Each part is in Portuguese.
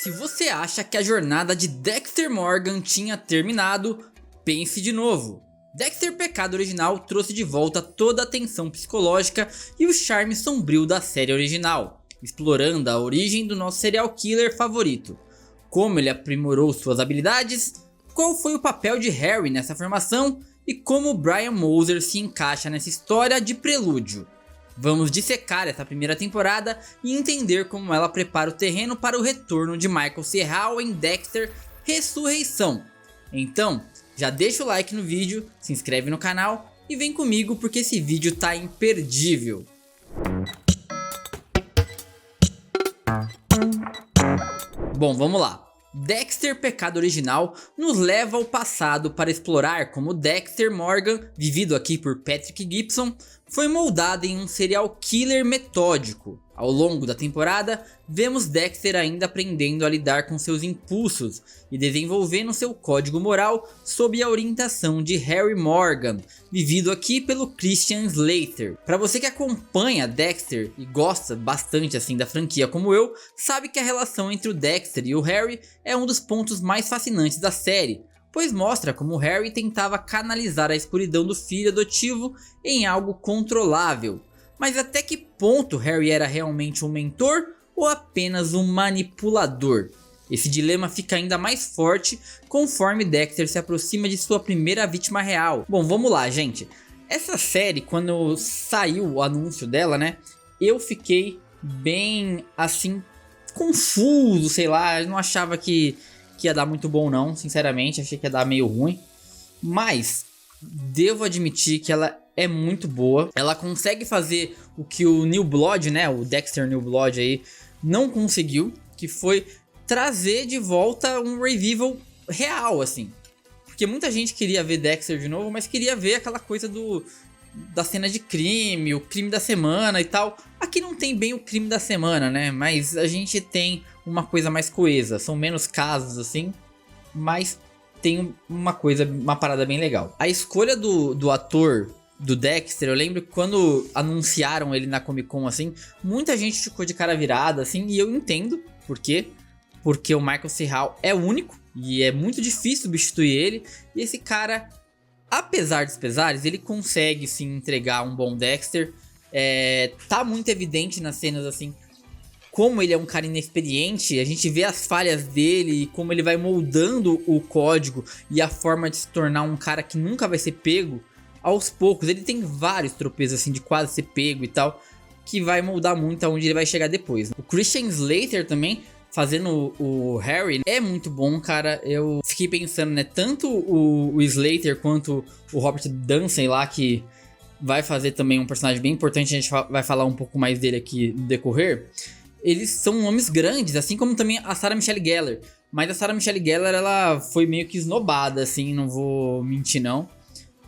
Se você acha que a jornada de Dexter Morgan tinha terminado, pense de novo. Dexter Pecado Original trouxe de volta toda a tensão psicológica e o charme sombrio da série original, explorando a origem do nosso serial killer favorito, como ele aprimorou suas habilidades, qual foi o papel de Harry nessa formação e como Brian Moser se encaixa nessa história de prelúdio. Vamos dissecar essa primeira temporada e entender como ela prepara o terreno para o retorno de Michael C. Hall em Dexter Ressurreição. Então, já deixa o like no vídeo, se inscreve no canal e vem comigo porque esse vídeo tá imperdível. Bom, vamos lá. Dexter Pecado Original nos leva ao passado para explorar como Dexter Morgan, vivido aqui por Patrick Gibson, foi moldado em um serial killer metódico. Ao longo da temporada, vemos Dexter ainda aprendendo a lidar com seus impulsos e desenvolvendo seu código moral sob a orientação de Harry Morgan, vivido aqui pelo Christian Slater. Para você que acompanha Dexter e gosta bastante assim da franquia como eu, sabe que a relação entre o Dexter e o Harry é um dos pontos mais fascinantes da série, pois mostra como Harry tentava canalizar a escuridão do filho adotivo em algo controlável. Mas até que ponto Harry era realmente um mentor ou apenas um manipulador? Esse dilema fica ainda mais forte conforme Dexter se aproxima de sua primeira vítima real. Bom, vamos lá, gente. Essa série, quando saiu o anúncio dela, né? Eu fiquei bem, assim, confuso, sei lá. Eu não achava que ia dar muito bom não, sinceramente. Achei que ia dar meio ruim. Mas devo admitir que ela é muito boa. Ela consegue fazer o que o New Blood, né, o Dexter New Blood aí, não conseguiu, que foi trazer de volta um revival real, assim. Porque muita gente queria ver Dexter de novo, mas queria ver aquela coisa da cena de crime, o crime da semana e tal. Aqui não tem bem o crime da semana, né, mas a gente tem uma coisa mais coesa. São menos casos, assim, mas tem uma parada bem legal. A escolha do ator do Dexter, eu lembro que quando anunciaram ele na Comic Con, assim, muita gente ficou de cara virada, assim, e eu entendo por quê. Porque o Michael C. Hall é único e é muito difícil substituir ele. E esse cara, apesar dos pesares, ele consegue sim entregar um bom Dexter. Tá muito evidente nas cenas, assim, como ele é um cara inexperiente. A gente vê as falhas dele e como ele vai moldando o código e a forma de se tornar um cara que nunca vai ser pego. Aos poucos, ele tem vários tropeços assim de quase ser pego e tal, que vai moldar muito aonde ele vai chegar depois. O Christian Slater também, fazendo o Harry, é muito bom, cara. Eu fiquei pensando, né, tanto o Slater quanto o Robert Dunsey lá, que vai fazer também um personagem bem importante, a gente vai falar um pouco mais dele aqui no decorrer. Eles são nomes grandes, assim como também a Sarah Michelle Gellar. Mas a Sarah Michelle Gellar, ela foi meio que esnobada, assim, não vou mentir não.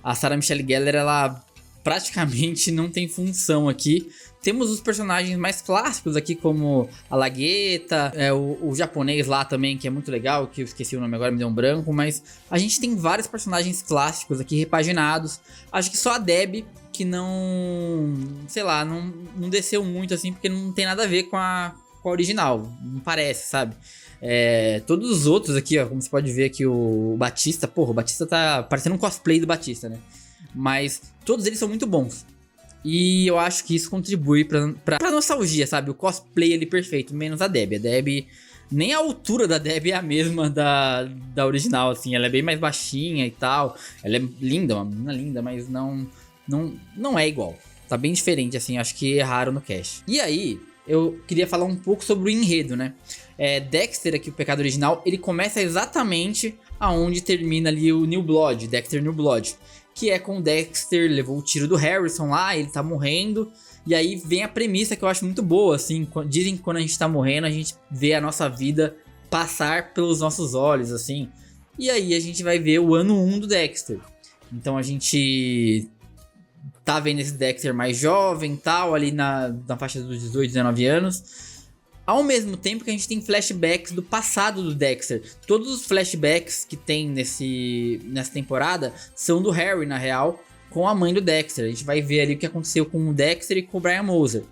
A Sarah Michelle Gellar, ela praticamente não tem função aqui. Temos os personagens mais clássicos aqui, como a Lagueta, o japonês lá também, que é muito legal, que eu esqueci o nome agora, me deu um branco. Mas a gente tem vários personagens clássicos aqui, repaginados. Acho que só a Debbie, que não, sei lá, não desceu muito assim, porque não tem nada a ver com a original, não parece, sabe? Todos os outros aqui, ó, como você pode ver aqui, o Batista, porra, o Batista tá parecendo um cosplay do Batista, né? Mas todos eles são muito bons. E eu acho que isso contribui pra nostalgia, sabe? O cosplay ali perfeito, menos a Debbie. A Debbie, nem a altura da Debbie é a mesma da original, assim. Ela é bem mais baixinha e tal. Ela é linda, uma menina linda, mas não é igual. Tá bem diferente, assim, acho que erraram no cast. E aí, eu queria falar um pouco sobre o enredo, né? Dexter aqui, o Pecado Original, ele começa exatamente aonde termina ali o New Blood, Dexter New Blood. Que é com o Dexter, levou o tiro do Harrison lá, ele tá morrendo. E aí vem a premissa que eu acho muito boa, assim. Dizem que quando a gente tá morrendo, a gente vê a nossa vida passar pelos nossos olhos, assim. E aí a gente vai ver o ano 1 do Dexter. Então a gente tá vendo esse Dexter mais jovem e tal, ali na faixa dos 18, 19 anos. Ao mesmo tempo que a gente tem flashbacks do passado do Dexter. Todos os flashbacks que tem nessa temporada são do Harry, na real, com a mãe do Dexter. A gente vai ver ali o que aconteceu com o Dexter e com o Brian Moser.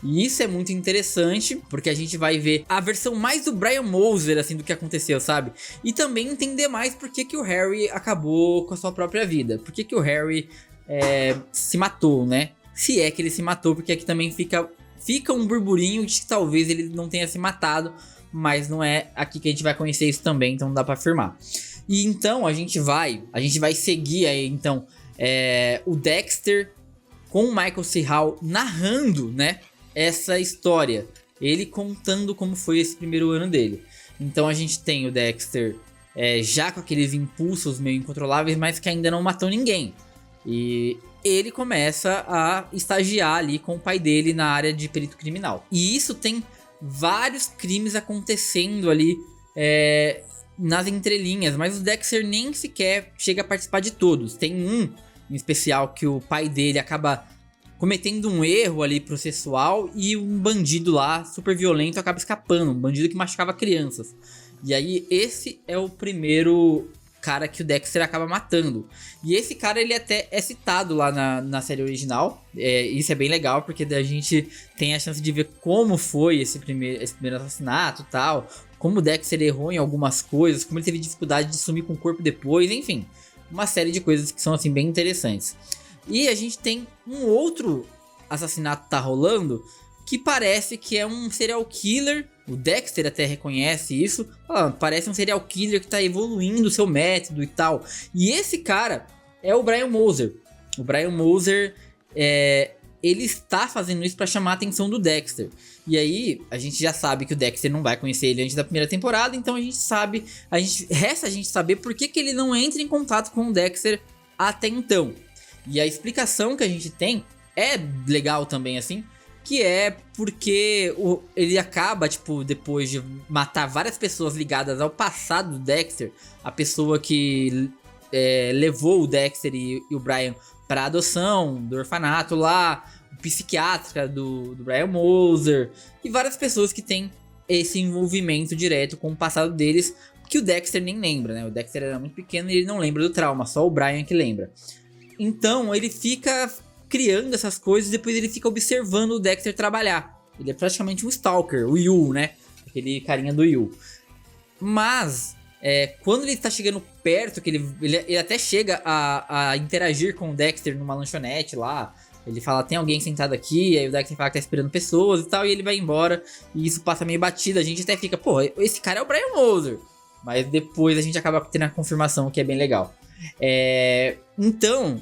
E isso é muito interessante, porque a gente vai ver a versão mais do Brian Moser, assim, do que aconteceu, sabe? E também entender mais por que o Harry acabou com a sua própria vida. Por que o Harry se matou, né? Se é que ele se matou, porque aqui também fica um burburinho de que talvez ele não tenha se matado, mas não é aqui que a gente vai conhecer isso também, então não dá pra afirmar. E então a gente vai seguir aí, então, o Dexter com o Michael C. Hall narrando, né, essa história, ele contando como foi esse primeiro ano dele. Então a gente tem o Dexter já com aqueles impulsos meio incontroláveis, mas que ainda não matou ninguém. E ele começa a estagiar ali com o pai dele na área de perito criminal. E isso tem vários crimes acontecendo ali nas entrelinhas, mas o Dexter nem sequer chega a participar de todos. Tem um em especial que o pai dele acaba cometendo um erro ali processual e um bandido lá super violento acaba escapando, um bandido que machucava crianças. E aí esse é o primeiro cara que o Dexter acaba matando. E esse cara, ele até é citado lá na série original. Isso é bem legal, porque a gente tem a chance de ver como foi esse primeiro assassinato e tal. Como o Dexter errou em algumas coisas, como ele teve dificuldade de sumir com o corpo depois, enfim. Uma série de coisas que são, assim, bem interessantes. E a gente tem um outro assassinato que tá rolando, que parece que é um serial killer. O Dexter até reconhece isso. Parece um serial killer que tá evoluindo o seu método e tal. E esse cara é o Brian Moser. O Brian Moser, ele está fazendo isso pra chamar a atenção do Dexter. E aí, a gente já sabe que o Dexter não vai conhecer ele antes da primeira temporada. Então resta a gente saber por que ele não entra em contato com o Dexter até então. E a explicação que a gente tem é legal também, assim, que é porque ele acaba, tipo, depois de matar várias pessoas ligadas ao passado do Dexter, a pessoa que levou o Dexter e o Brian pra adoção, do orfanato lá, o psiquiatra do Brian Moser, e várias pessoas que têm esse envolvimento direto com o passado deles, que o Dexter nem lembra, né? O Dexter era muito pequeno e ele não lembra do trauma, só o Brian que lembra. Então ele fica criando essas coisas e depois ele fica observando o Dexter trabalhar. Ele é praticamente um stalker, o Yu, né? Aquele carinha do Yu. Mas, quando ele tá chegando perto, que ele até chega a interagir com o Dexter numa lanchonete lá. Ele fala, tem alguém sentado aqui, aí o Dexter fala que tá esperando pessoas e tal, e ele vai embora. E isso passa meio batido, a gente até fica, pô, esse cara é o Brian Moser. Mas depois a gente acaba tendo a confirmação, que é bem legal. Então,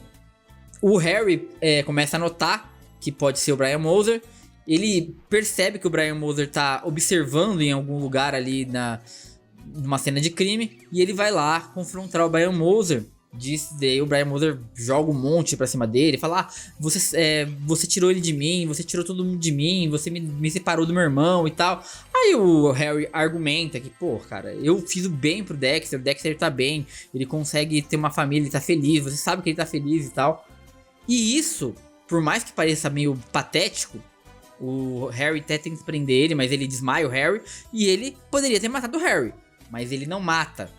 o Harry começa a notar que pode ser o Brian Moser. Ele percebe que o Brian Moser tá observando em algum lugar ali numa cena de crime. E ele vai lá confrontar o Brian Moser. Daí o Brian Moser joga um monte pra cima dele. Fala, você tirou ele de mim, você tirou todo mundo de mim, você me separou do meu irmão e tal. Aí o Harry argumenta que, pô, cara, eu fiz o bem pro Dexter, o Dexter tá bem, ele consegue ter uma família, ele tá feliz, você sabe que ele tá feliz e tal. E isso, por mais que pareça meio patético, o Harry até tenta prender ele, mas ele desmaia o Harry. E ele poderia ter matado o Harry, mas ele não mata.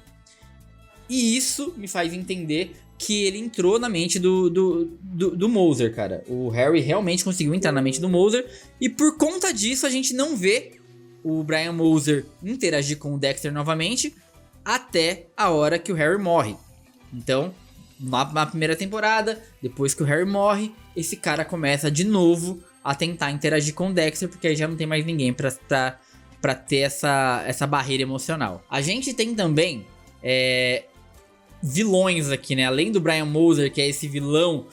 E isso me faz entender que ele entrou na mente do Moser, cara. O Harry realmente conseguiu entrar na mente do Moser. E por conta disso a gente não vê o Brian Moser interagir com o Dexter novamente até a hora que o Harry morre. Então, na primeira temporada, depois que o Harry morre, esse cara começa de novo a tentar interagir com o Dexter, porque aí já não tem mais ninguém pra ter essa barreira emocional. A gente tem também vilões aqui, né? Além do Brian Moser, que é esse vilão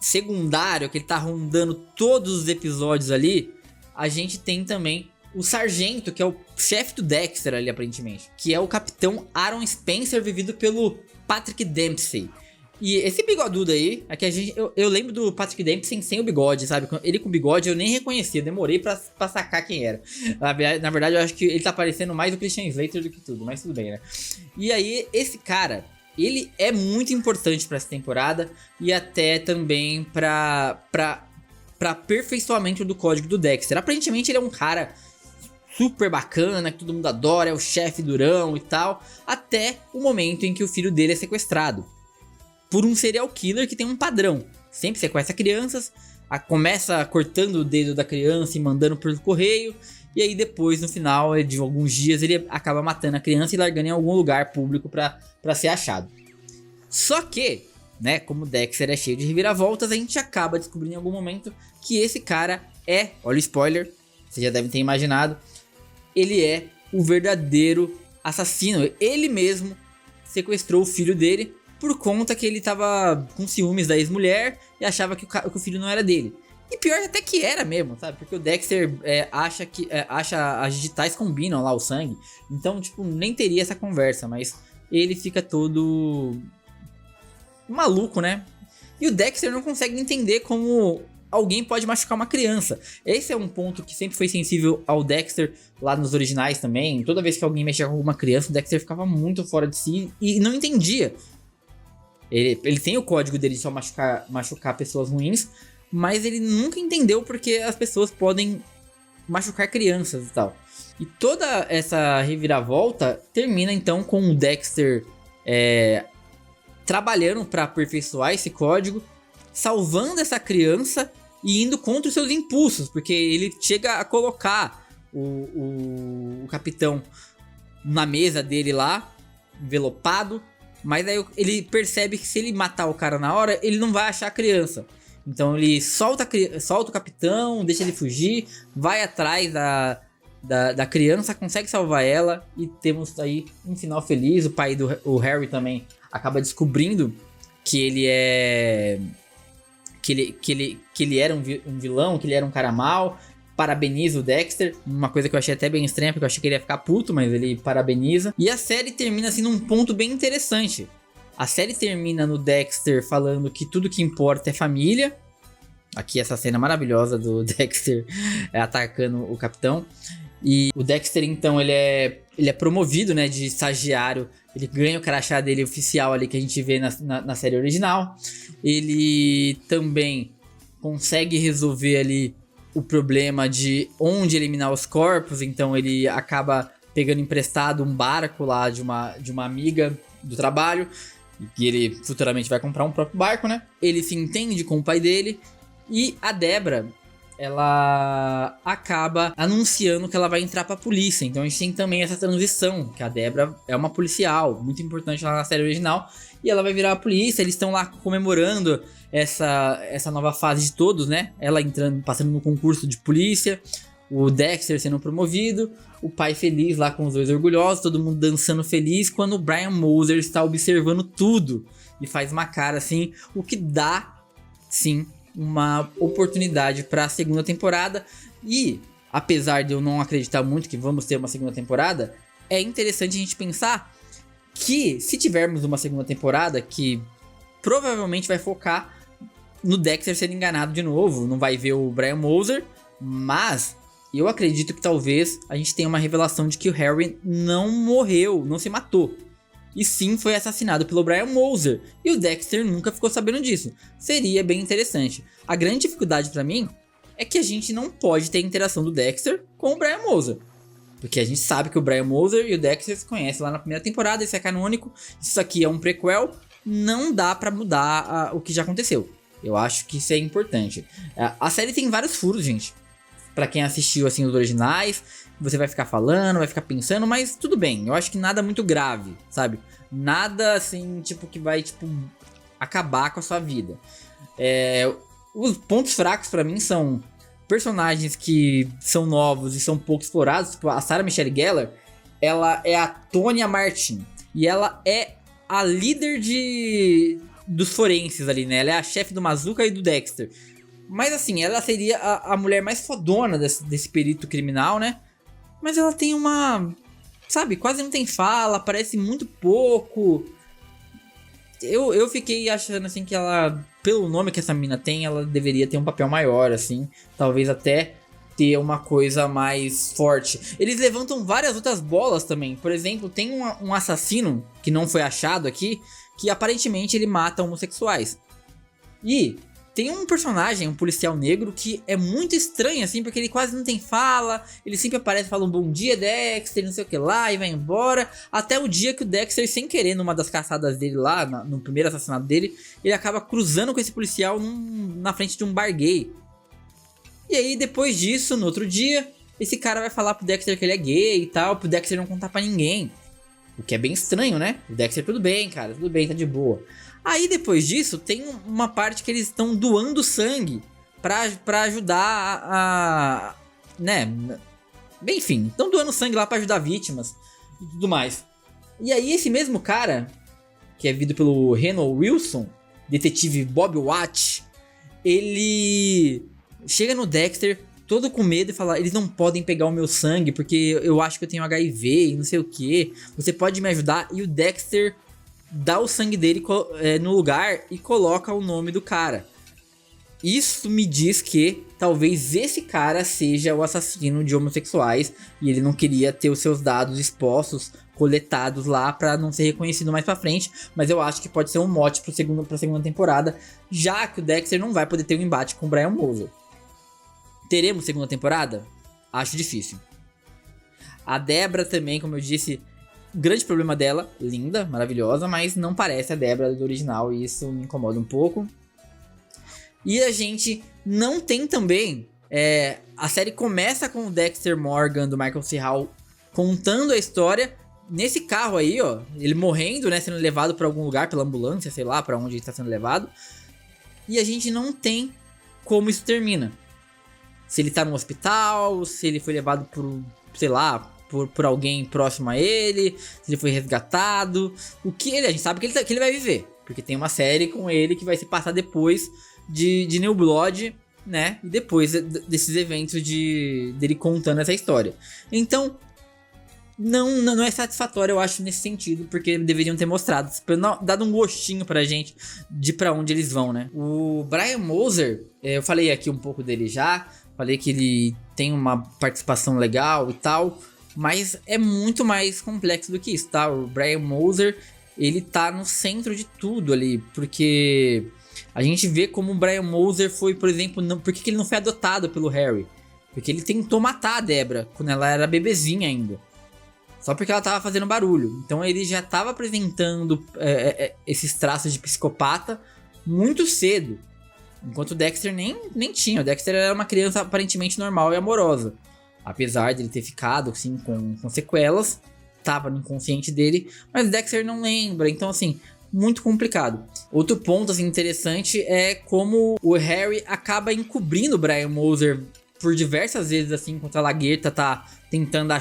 secundário, que ele tá rondando todos os episódios ali, a gente tem também o sargento, que é o chefe do Dexter ali, aparentemente, que é o capitão Aaron Spencer, vivido pelo Patrick Dempsey. E esse bigodudo aí, aqui eu lembro do Patrick Dempsey sem o bigode, sabe? Ele com bigode eu nem reconhecia, demorei pra sacar quem era. Na verdade eu acho que ele tá parecendo mais o Christian Slater do que tudo, mas tudo bem, né? E aí, esse cara, ele é muito importante pra essa temporada e até também pra aperfeiçoamento do código do Dexter. Aparentemente ele é um cara super bacana, que todo mundo adora, é o chefe durão e tal, até o momento em que o filho dele é sequestrado por um serial killer que tem um padrão. Sempre sequestra crianças, começa cortando o dedo da criança e mandando por correio. E aí depois, no final de alguns dias, ele acaba matando a criança e largando em algum lugar público pra ser achado. Só que, né, como o Dexter é cheio de reviravoltas, a gente acaba descobrindo em algum momento que esse cara olha o spoiler, vocês já devem ter imaginado, ele é o verdadeiro assassino. Ele mesmo sequestrou o filho dele por conta que ele tava com ciúmes da ex-mulher e achava que o filho não era dele. E pior até que era mesmo, sabe? Porque o Dexter acha as digitais combinam lá o sangue. Então, tipo, nem teria essa conversa, mas ele fica todo maluco, né? E o Dexter não consegue entender como alguém pode machucar uma criança. Esse é um ponto que sempre foi sensível ao Dexter lá nos originais também. Toda vez que alguém mexia com alguma criança, o Dexter ficava muito fora de si e não entendia. Ele tem o código dele de só machucar pessoas ruins, mas ele nunca entendeu porque as pessoas podem machucar crianças e tal. E toda essa reviravolta termina então com o Dexter trabalhando para aperfeiçoar esse código, salvando essa criança e indo contra os seus impulsos, porque ele chega a colocar o capitão na mesa dele lá, envelopado, mas aí ele percebe que se ele matar o cara na hora, ele não vai achar a criança. Então ele solta o capitão, deixa ele fugir, vai atrás da criança, consegue salvar ela e temos aí um final feliz. O pai do Harry também acaba descobrindo que ele é... Que ele era um vilão, que ele era um cara mau. Parabeniza o Dexter, uma coisa que eu achei até bem estranha, porque eu achei que ele ia ficar puto, mas ele parabeniza. E a série termina assim num ponto bem interessante. A série termina no Dexter falando que tudo que importa é família. Aqui essa cena maravilhosa do Dexter atacando o capitão. E o Dexter então ele é promovido, né, de estagiário. Ele ganha o crachá dele oficial ali que a gente vê na série original. Ele também consegue resolver ali o problema de onde eliminar os corpos. Então ele acaba pegando emprestado um barco lá de uma amiga do trabalho. E ele futuramente vai comprar um próprio barco, né? Ele se entende com o pai dele. E a Debra, ela acaba anunciando que ela vai entrar pra polícia. Então a gente tem também essa transição, que a Debra é uma policial, muito importante lá na série original. E ela vai virar a polícia, eles estão lá comemorando essa nova fase de todos, né? Ela passando no concurso de polícia, o Dexter sendo promovido, o pai feliz lá com os dois orgulhosos, todo mundo dançando feliz, quando o Brian Moser está observando tudo e faz uma cara assim, o que dá, sim, uma oportunidade para a segunda temporada. E apesar de eu não acreditar muito que vamos ter uma segunda temporada, é interessante a gente pensar que se tivermos uma segunda temporada, que provavelmente vai focar no Dexter sendo enganado de novo, não vai ver o Brian Moser, mas eu acredito que talvez a gente tenha uma revelação de que o Harry não morreu, não se matou, e sim foi assassinado pelo Brian Moser, e o Dexter nunca ficou sabendo disso. Seria bem interessante. A grande dificuldade pra mim é que a gente não pode ter a interação do Dexter com o Brian Moser, porque a gente sabe que o Brian Moser e o Dexter se conhecem lá na primeira temporada, isso é canônico, isso aqui é um prequel, não dá pra mudar o que já aconteceu. Eu acho que isso é importante. A série tem vários furos, gente. Pra quem assistiu assim os originais, você vai ficar falando, vai ficar pensando, mas tudo bem. Eu acho que nada muito grave, sabe? Nada assim, tipo, que vai, tipo, acabar com a sua vida. Os pontos fracos pra mim são personagens que são novos e são pouco explorados. Tipo, a Sarah Michelle Gellar, ela é a Tonya Martin. E ela é a líder dos forenses ali, né? Ela é a chefe do Mazuka e do Dexter. Mas assim, ela seria a mulher mais fodona desse perito criminal, né? Mas ela tem sabe, quase não tem fala, aparece muito pouco. Eu fiquei achando assim que ela, pelo nome que essa mina tem, ela deveria ter um papel maior, assim. Talvez até ter uma coisa mais forte. Eles levantam várias outras bolas também. Por exemplo, tem um assassino que não foi achado aqui, que aparentemente ele mata homossexuais. E Tem um personagem, um policial negro, que é muito estranho, assim, porque ele quase não tem fala, ele sempre aparece e fala um bom dia, Dexter, não sei o que lá, e vai embora, até o dia que o Dexter, sem querer, numa das caçadas dele lá, no primeiro assassinato dele, ele acaba cruzando com esse policial na frente de um bar gay. E aí, depois disso, no outro dia, esse cara vai falar pro Dexter que ele é gay e tal, pro Dexter não contar pra ninguém. O que é bem estranho, né? O Dexter, tudo bem, cara, tudo bem, tá de boa. Aí depois disso, tem uma parte que eles estão doando sangue pra ajudar né? Bem, enfim, estão doando sangue lá pra ajudar vítimas e tudo mais. E aí esse mesmo cara, que é vivido pelo Reno Wilson, detetive Bob Watch, ele chega no Dexter todo com medo e fala: eles não podem pegar o meu sangue porque eu acho que eu tenho HIV e não sei o que. Você pode me ajudar? E o Dexter dá o sangue dele no lugar e coloca o nome do cara. Isso me diz que talvez esse cara seja o assassino de homossexuais e ele não queria ter os seus dados expostos, coletados lá pra não ser reconhecido mais pra frente. Mas eu acho que pode ser um mote pra segunda temporada, já que o Dexter não vai poder ter um embate com o Brian Moser. Teremos segunda temporada? Acho difícil. A Debra também, como eu disse, o grande problema dela, linda, maravilhosa, mas não parece a Debra do original e isso me incomoda um pouco. E a gente não tem também... a série começa com o Dexter Morgan do Michael C. Hall contando a história nesse carro aí, ó. Ele morrendo, né, sendo levado pra algum lugar pela ambulância, sei lá pra onde ele tá sendo levado. E a gente não tem como isso termina. Se ele tá no hospital, se ele foi levado por, sei lá, por alguém próximo a ele, se ele foi resgatado. A gente sabe que ele vai viver, porque tem uma série com ele que vai se passar depois de New Blood, né? E depois desses eventos dele contando essa história. Então, não é satisfatório, eu acho, nesse sentido, porque deveriam ter mostrado, dado um gostinho pra gente de pra onde eles vão, né? O Brian Moser, eu falei aqui um pouco dele já, falei que ele tem uma participação legal e tal, mas é muito mais complexo do que isso, tá? O Brian Moser, ele tá no centro de tudo ali, porque a gente vê como o Brian Moser foi, por exemplo, por que ele não foi adotado pelo Harry? Porque ele tentou matar a Debra quando ela era bebezinha ainda. Só porque ela tava fazendo barulho. Então ele já tava apresentando esses traços de psicopata muito cedo. Enquanto o Dexter nem tinha. O Dexter era uma criança aparentemente normal e amorosa. Apesar de ele ter ficado assim, com sequelas. Tava no inconsciente dele. Mas o Dexter não lembra. Então assim, muito complicado. Outro ponto assim, interessante é como o Harry acaba encobrindo o Brian Moser por diversas vezes, assim, enquanto a Laguerta tá tentando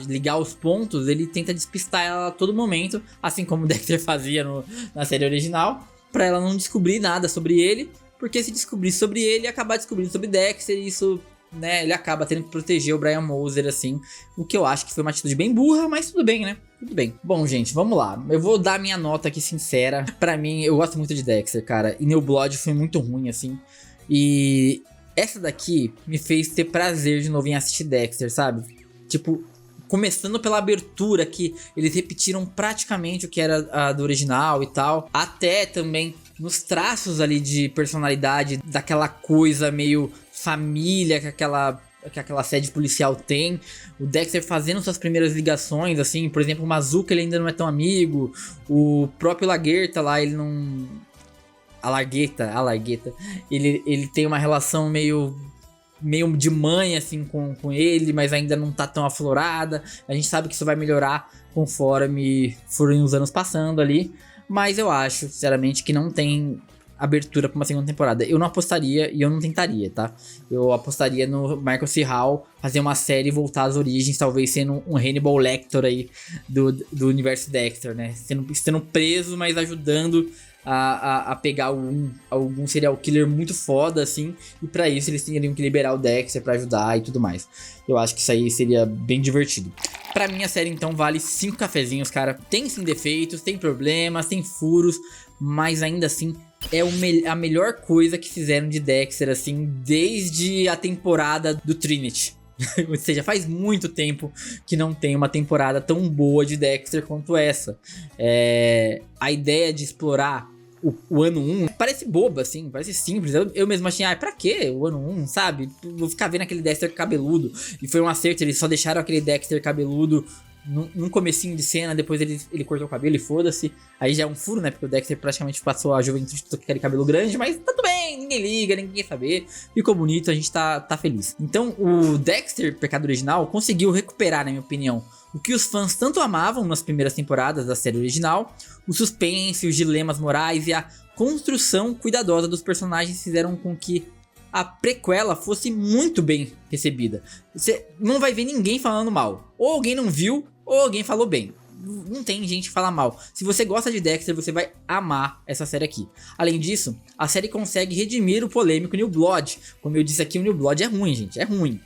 ligar os pontos, ele tenta despistar ela a todo momento, assim como o Dexter fazia na série original, pra ela não descobrir nada sobre ele, porque se descobrir sobre ele, acabar descobrindo sobre Dexter, e isso, né, ele acaba tendo que proteger o Brian Moser, assim, o que eu acho que foi uma atitude bem burra, mas tudo bem, né? Tudo bem. Bom, gente, vamos lá. Eu vou dar minha nota aqui sincera. Pra mim, eu gosto muito de Dexter, cara, e New Blood foi muito ruim, assim, e essa daqui me fez ter prazer de novo em assistir Dexter, sabe? Tipo, começando pela abertura, que eles repetiram praticamente o que era a do original e tal. Até também nos traços ali de personalidade, daquela coisa meio família que aquela sede policial tem. O Dexter fazendo suas primeiras ligações, assim. Por exemplo, o Mazuka, ele ainda não é tão amigo. O próprio Laguerta lá, ele não... A Largueta, ele tem uma relação meio de mãe, assim, com ele, mas ainda não tá tão aflorada. A gente sabe que isso vai melhorar conforme forem os anos passando ali, mas eu acho, sinceramente, que não tem abertura pra uma segunda temporada. Eu não apostaria e eu não tentaria, tá? Eu apostaria no Michael C. Hall fazer uma série e voltar às origens, talvez sendo um Hannibal Lecter aí do universo Dexter, né? Sendo preso, mas ajudando a pegar algum serial killer muito foda, assim, e pra isso eles teriam que liberar o Dexter pra ajudar e tudo mais. Eu acho que isso aí seria bem divertido. Pra mim a série então vale 5 cafezinhos, cara. Tem sim defeitos, tem problemas, tem furos, mas ainda assim é a melhor coisa que fizeram de Dexter, assim, desde a temporada do Trinity. Ou seja, faz muito tempo que não tem uma temporada tão boa de Dexter quanto essa. A ideia de explorar o ano 1. Parece bobo, assim, parece simples. Eu mesmo achei, pra quê o ano 1, sabe? Vou ficar vendo aquele Dexter cabeludo. E foi um acerto, eles só deixaram aquele Dexter cabeludo num comecinho de cena, depois ele cortou o cabelo e foda-se. Aí já é um furo, né? Porque o Dexter praticamente passou a juventude com aquele cabelo grande, mas tá tudo bem, ninguém liga, ninguém quer saber. Ficou bonito, a gente tá feliz. Então o Dexter, Pecado Original, conseguiu recuperar, na minha opinião, o que os fãs tanto amavam nas primeiras temporadas da série original. O suspense, os dilemas morais e a construção cuidadosa dos personagens fizeram com que a prequela fosse muito bem recebida. Você não vai ver ninguém falando mal. Ou alguém não viu, ou alguém falou bem. Não tem gente que fala mal. Se você gosta de Dexter, você vai amar essa série aqui. Além disso, a série consegue redimir o polêmico New Blood. Como eu disse aqui, o New Blood é ruim, gente. É ruim.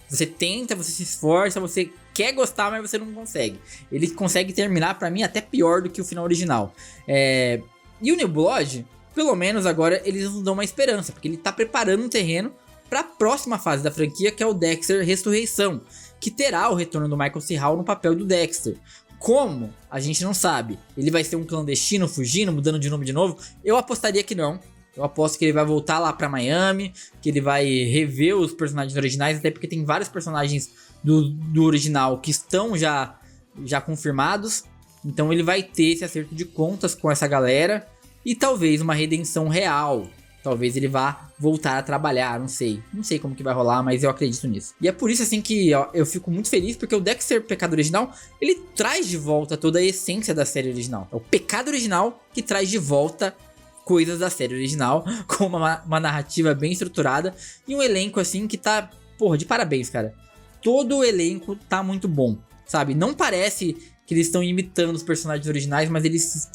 Você tenta, você se esforça, você quer gostar, mas você não consegue. Ele consegue terminar, pra mim, até pior do que o final original. E o New Blood, pelo menos agora, eles nos dão uma esperança, porque ele tá preparando um terreno pra próxima fase da franquia, que é o Dexter Ressurreição, que terá o retorno do Michael C. Hall no papel do Dexter. Como? A gente não sabe. Ele vai ser um clandestino, fugindo, mudando de nome de novo? Eu apostaria que não. Eu aposto que ele vai voltar lá pra Miami, que ele vai rever os personagens originais, até porque tem vários personagens do original que estão já confirmados. Então ele vai ter esse acerto de contas com essa galera e talvez uma redenção real. Talvez ele vá voltar a trabalhar, não sei. Não sei como que vai rolar, mas eu acredito nisso. E é por isso assim que eu fico muito feliz, porque o Dexter Pecado Original, ele traz de volta toda a essência da série original. É o Pecado Original que traz de volta coisas da série original, com uma narrativa bem estruturada e um elenco assim que tá, porra, de parabéns, cara. Todo o elenco tá muito bom, sabe? Não parece que eles estão imitando os personagens originais, mas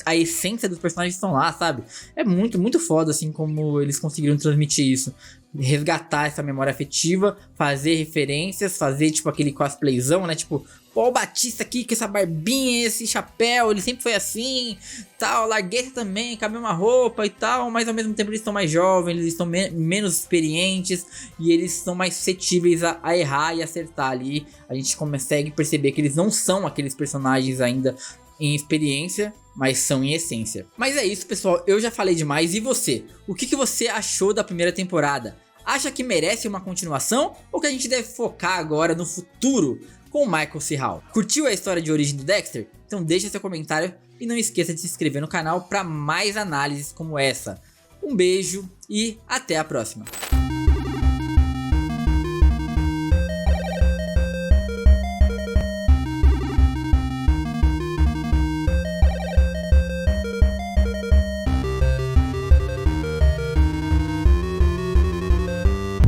a essência dos personagens estão lá, sabe? É muito, muito foda, assim, como eles conseguiram transmitir isso. Resgatar essa memória afetiva, fazer referências, fazer, tipo, aquele cosplayzão, né? Tipo, pô, o Batista aqui com essa barbinha, esse chapéu, ele sempre foi assim, tal, Largueta também, com a mesma roupa e tal, mas ao mesmo tempo eles estão mais jovens, eles estão menos experientes e eles são mais suscetíveis a errar e acertar ali. A gente consegue perceber que eles não são aqueles personagens ainda em experiência, mas são em essência. Mas é isso, pessoal, eu já falei demais. E você? O que você achou da primeira temporada? Acha que merece uma continuação ou que a gente deve focar agora no futuro com o Michael C. Hall? Curtiu a história de origem do Dexter? Então deixa seu comentário e não esqueça de se inscrever no canal para mais análises como essa. Um beijo e até a próxima.